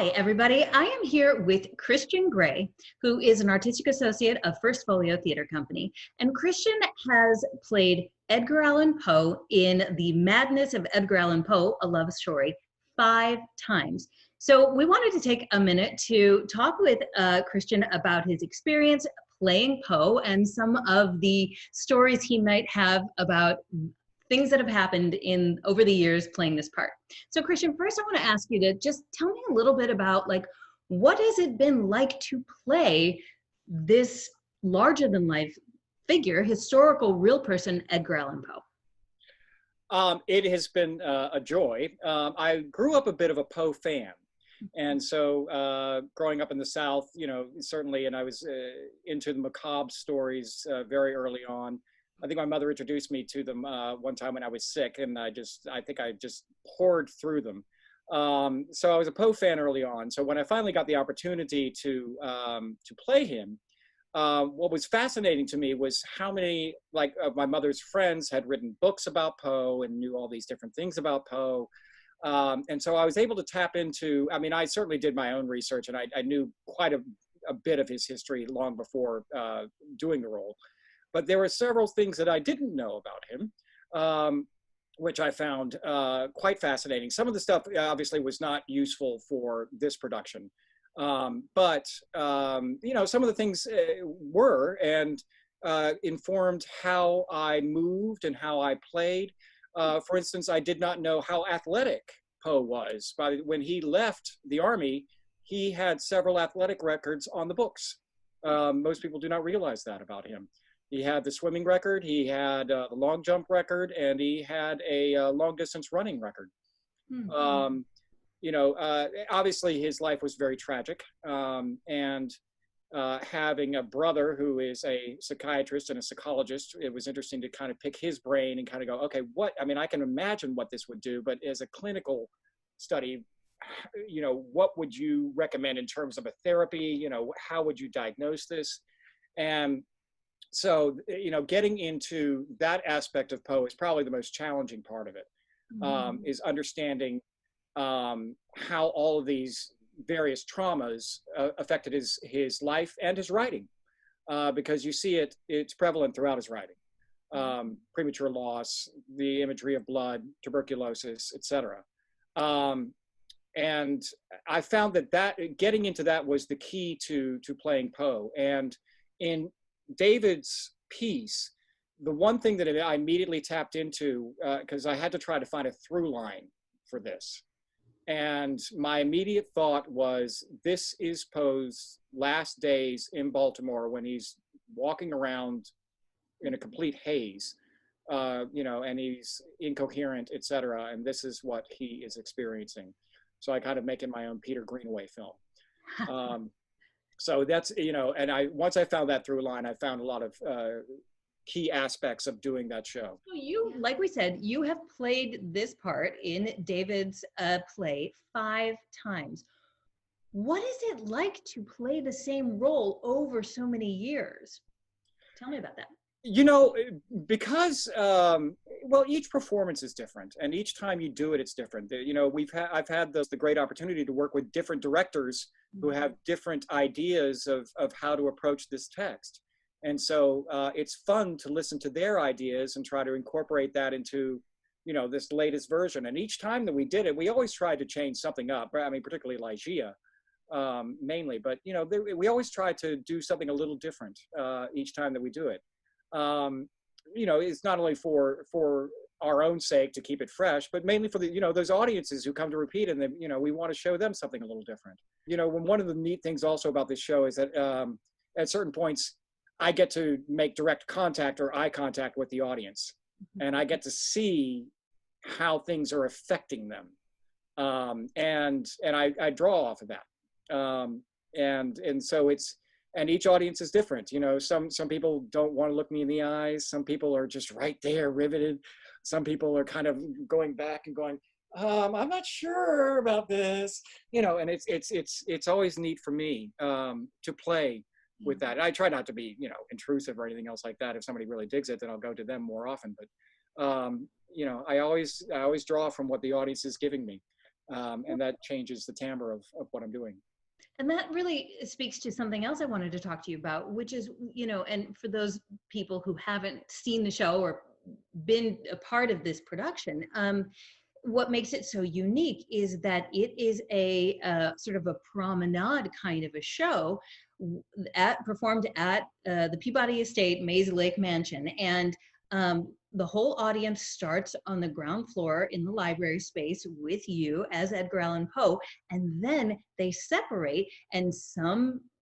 Hi, everybody. I am here with Christian Gray, who is an artistic associate of First Folio Theater Company. And Christian has played Edgar Allan Poe in The Madness of Edgar Allan Poe, A Love Story, 5 times. So we wanted to take a minute to talk with Christian about his experience playing Poe and some of the stories he might have about things that have happened over the years playing this part. So Christian, first I want to ask you to just tell me a little bit about what has it been like to play this larger than life figure, historical real person, Edgar Allan Poe? It has been a joy. I grew up a bit of a Poe fan. And so growing up in the South, certainly, and I was into the macabre stories very early on. I think my mother introduced me to them one time when I was sick, and I think I just poured through them. So I was a Poe fan early on. So when I finally got the opportunity to play him, what was fascinating to me was how many of my mother's friends had written books about Poe and knew all these different things about Poe. And so I was able to tap into, I certainly did my own research, and I knew quite a bit of his history long before doing the role. But there were several things that I didn't know about him, which I found quite fascinating. Some of the stuff obviously was not useful for this production. But some of the things were and informed how I moved and how I played. For instance, I did not know how athletic Poe was. When he left the Army, he had several athletic records on the books. Most people do not realize that about him. He had the swimming record, he had the long jump record, and he had a long distance running record. Mm-hmm. Obviously his life was very tragic. And having a brother who is a psychiatrist and a psychologist, it was interesting to kind of pick his brain and kind of go, okay, I can imagine what this would do, but as a clinical study, what would you recommend in terms of a therapy? How would you diagnose this? And so, getting into that aspect of Poe is probably the most challenging part of it, is understanding how all of these various traumas affected his life and his writing, because you see it's prevalent throughout his writing. Premature loss, the imagery of blood, tuberculosis, etc. And I found that getting into that was the key to playing Poe. And in David's piece, the one thing that I immediately tapped into, because I had to try to find a through line for this. And my immediate thought was, this is Poe's last days in Baltimore when he's walking around in a complete haze, and he's incoherent, etc. And this is what he is experiencing. So I kind of make it my own Peter Greenaway film. So that's, and once I found that through line, I found a lot of key aspects of doing that show. So you, like we said, you have played this part in David's play 5 times. What is it like to play the same role over so many years? Tell me about that. Because, each performance is different, and each time you do it, it's different. I've had the great opportunity to work with different directors who have different ideas of how to approach this text. And so it's fun to listen to their ideas and try to incorporate that into, this latest version. And each time that we did it, we always tried to change something up. Particularly Lygia, mainly. But, we always try to do something a little different each time that we do it. It's not only for our own sake to keep it fresh, but mainly for the, those audiences who come to repeat, and then, we want to show them something a little different. One of the neat things also about this show is that at certain points, I get to make direct contact or eye contact with the audience, and I get to see how things are affecting them. And I draw off of that. And so and each audience is different. Some people don't want to look me in the eyes. Some people are just right there, riveted. Some people are kind of going back and going, I'm not sure about this, and it's always neat for me to play with that. And I try not to be, intrusive or anything else like that. If somebody really digs it, then I'll go to them more often. But, I always draw from what the audience is giving me. And that changes the timbre of what I'm doing. And that really speaks to something else I wanted to talk to you about, which is, and for those people who haven't seen the show or been a part of this production, what makes it so unique is that it is a sort of a promenade kind of a show performed at the Peabody Estate Maze Lake Mansion. And the whole audience starts on the ground floor in the library space with you as Edgar Allan Poe, and then they separate, and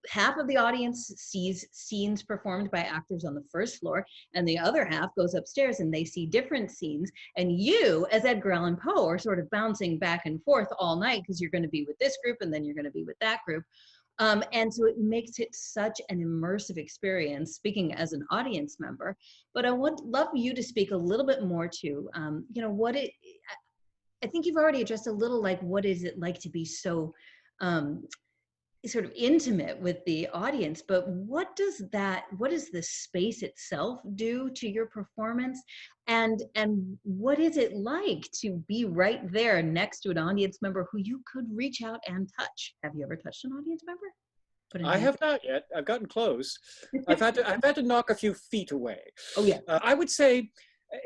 half of the audience sees scenes performed by actors on the first floor, and the other half goes upstairs and they see different scenes, and you as Edgar Allan Poe are sort of bouncing back and forth all night because you're going to be with this group and then you're going to be with that group. And so it makes it such an immersive experience, speaking as an audience member. But I would love you to speak a little bit more to, I think you've already addressed a little, like, what is it like to be so sort of intimate with the audience, but what does the space itself do to your performance? And what is it like to be right there next to an audience member who you could reach out and touch? Have you ever touched an audience member? I have not yet. I've gotten close. I've had to knock a few feet away. Oh yeah. I would say,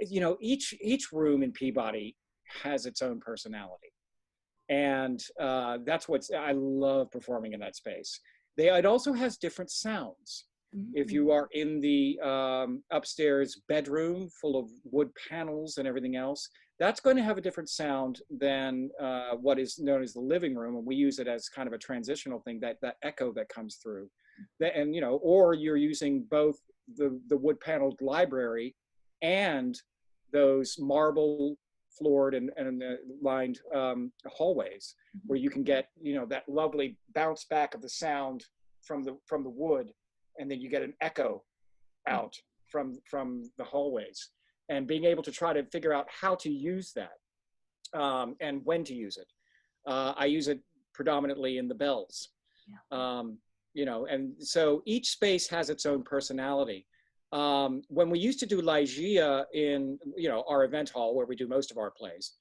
each room in Peabody has its own personality. And that's I love performing in that space. It also has different sounds. Mm-hmm. If you are in the upstairs bedroom full of wood panels and everything else, that's going to have a different sound than what is known as the living room. And we use it as kind of a transitional thing, that echo that comes through. And, or you're using both the wood paneled library and those marble floored and lined hallways, where you can get that lovely bounce back of the sound from the wood, and then you get an echo out from the hallways, and being able to try to figure out how to use that and when to use it. I use it predominantly in the bells, and so each space has its own personality. When we used to do Lygia in our event hall where we do most of our plays,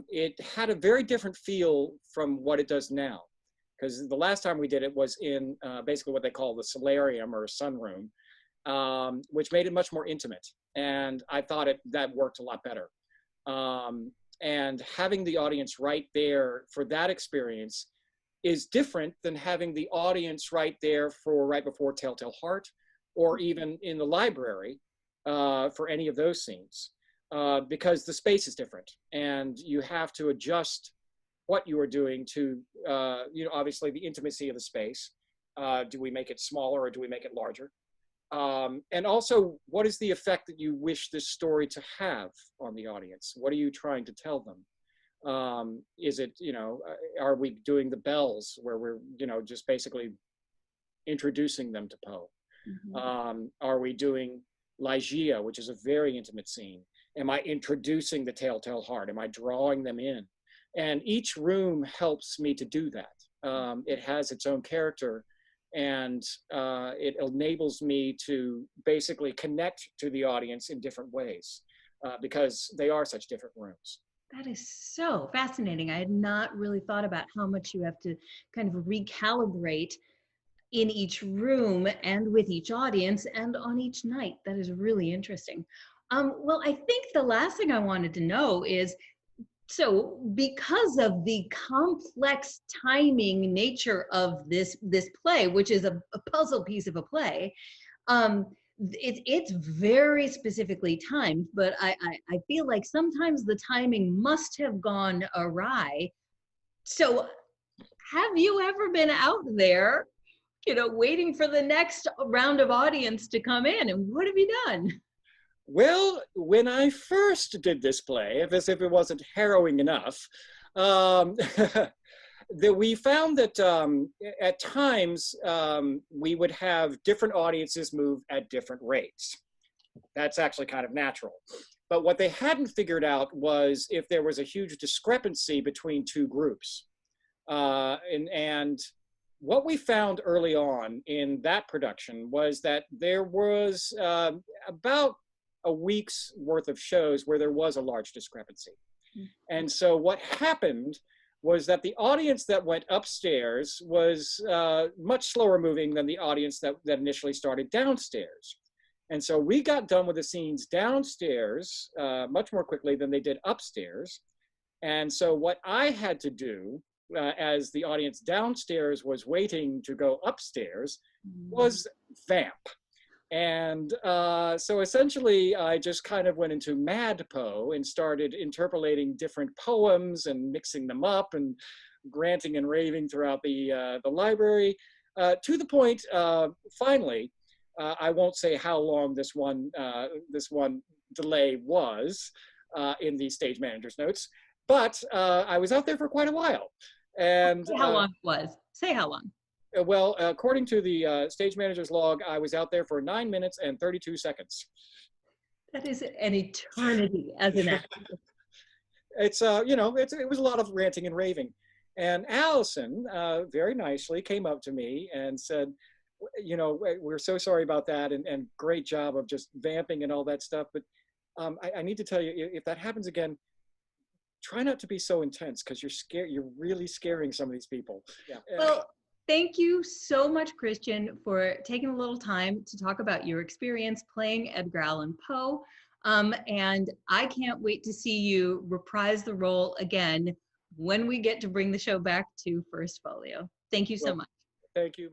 it had a very different feel from what it does now, because the last time we did it was in basically what they call the solarium or sunroom, which made it much more intimate, and I thought that worked a lot better. And having the audience right there for that experience is different than having the audience right there right before Telltale Heart, or even in the library for any of those scenes, because the space is different, and you have to adjust what you are doing to, obviously the intimacy of the space. Do we make it smaller or do we make it larger? And also, what is the effect that you wish this story to have on the audience? What are you trying to tell them? Is it, are we doing the bells where we're, just basically introducing them to Poe? Mm-hmm. Are we doing Lygia, which is a very intimate scene? Am I introducing the Telltale Heart? Am I drawing them in? And each room helps me to do that. It has its own character, and it enables me to basically connect to the audience in different ways, because they are such different rooms. That is so fascinating. I had not really thought about how much you have to kind of recalibrate in each room and with each audience and on each night. That is really interesting. Well, I think the last thing I wanted to know is, so because of the complex timing nature of this play, which is a puzzle piece of a play, it's very specifically timed, but I feel like sometimes the timing must have gone awry. So have you ever been out there, waiting for the next round of audience to come in, and what have you done? Well, when I first did this play, as if it wasn't harrowing enough, we found that at times we would have different audiences move at different rates. That's actually kind of natural. But what they hadn't figured out was if there was a huge discrepancy between two groups. And what we found early on in that production was that there was about a week's worth of shows where there was a large discrepancy. Mm-hmm. And so what happened was that the audience that went upstairs was much slower moving than the audience that initially started downstairs. And so we got done with the scenes downstairs much more quickly than they did upstairs. And so what I had to do as the audience downstairs was waiting to go upstairs was vamp. And so essentially, I just kind of went into mad Poe and started interpolating different poems and mixing them up and ranting and raving throughout the library, to the point, finally, I won't say how long this one delay was in the stage manager's notes, but I was out there for quite a while. And say how long it was. Say how long. Well, according to the stage manager's log, I was out there for 9 minutes and 32 seconds. That is an eternity as an actor. It's, it was a lot of ranting and raving. And Allison very nicely came up to me and said, we're so sorry about that, and great job of just vamping and all that stuff. But I need to tell you, if that happens again, try not to be so intense, because you're really scaring some of these people. Yeah. Well, thank you so much, Christian, for taking a little time to talk about your experience playing Edgar Allan Poe. And I can't wait to see you reprise the role again when we get to bring the show back to First Folio. Thank you so much. Thank you.